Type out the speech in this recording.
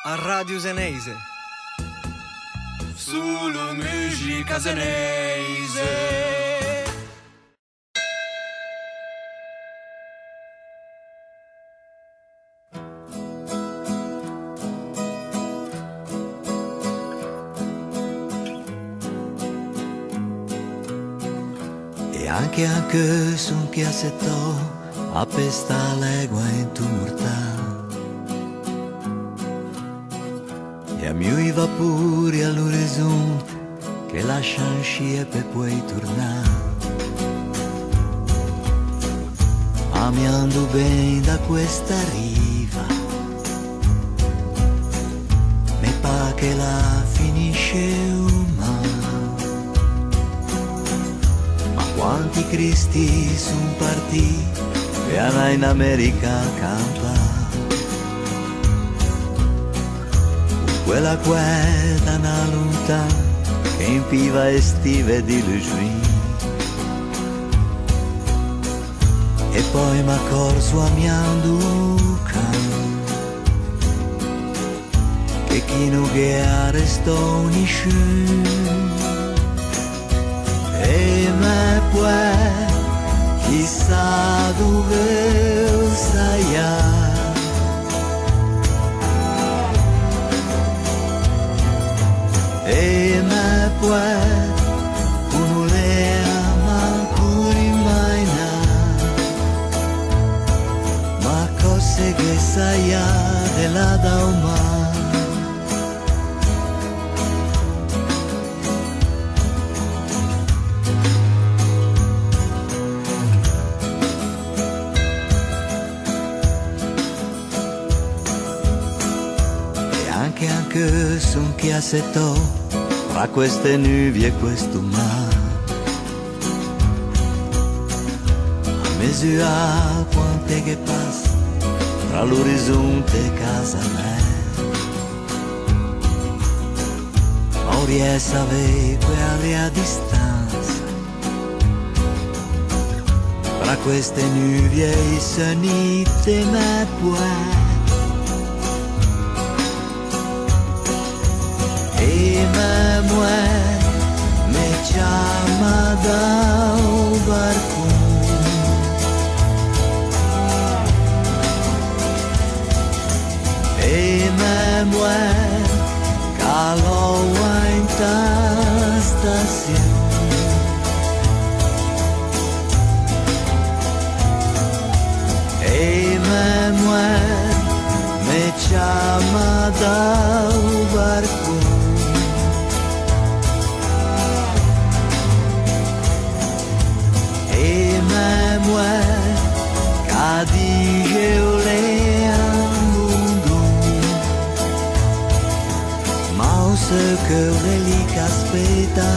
a Radio Zeneise. Solo musica zeneise. E anche su un chiasetto a pesta legua in tu mortà. E a miei vapori all'orizzonte che lasciano scie per poi tornare. Amiando ben da questa riva, mi pa che la finisce umana. Ma quanti cristi son partiti e andà in America a campare. Quella quella una lontana che impiva estive di Lujuin. E poi m'accorso amiando che chi non che restò unisce. E me poi chissà dove stai. E me puoi uno le ama pure mai ma cose che sai della da umana. E anche su un chiasetto tra queste nubi e questo mare, a misura quante che passa tra l'orizzonte e casa mia. Ma non riesco a vedere quella distanza tra queste nubi e i sonite me puoi. E me me chiama da un barco. E me calò in ta stazione. E me chiama da un barco. E me cadige olea mundo. Ma o se che le li caspeta